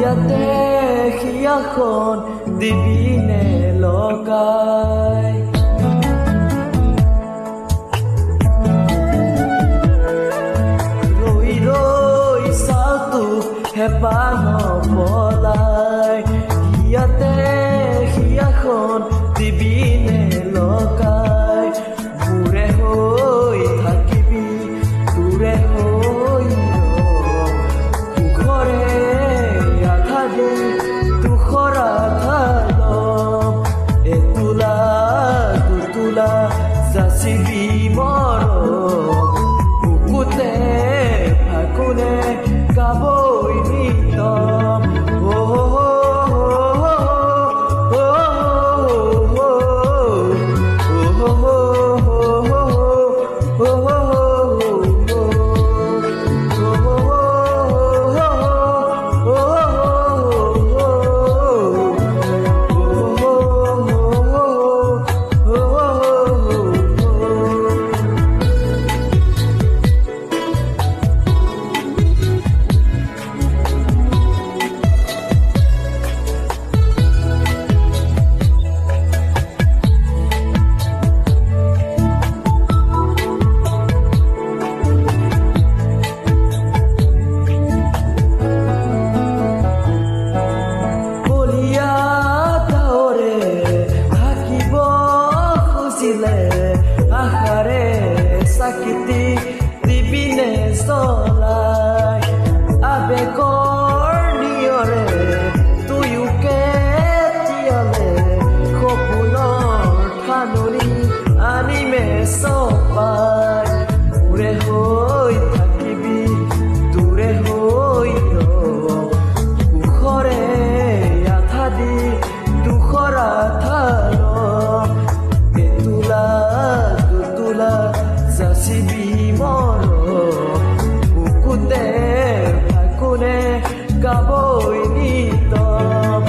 ইয়াতে হিয়াখন দিবিনে লগাই ৰৈ ৰৈ চাওঁতো হেঁপাহ নপলাই ইয়াতে হিয়াখন দিবিনে লগাই মোৰে হৈ থাকিবি তোৰে হৈ ঘৰে আধা দিন দুখৰ আধা লম এতোলা দুতোলা যাচিবি মৰম বুকুতে ফাগুনে গাবই নিতম আশাৰে চাকিতি দিবিনে চলাই আবেগৰ নিয়ৰে তুয়ো কেতিয়ালে সপোনৰ ঠাননি আনিমে চপাই মোৰে হৈ থাকিবি তোৰে হৈ সুখৰে আধা দি দুখৰ আধা যাচিবি মৰম বুকুতে ফাগুনে গাবই নিতম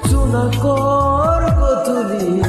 জোনাকৰ গধূলি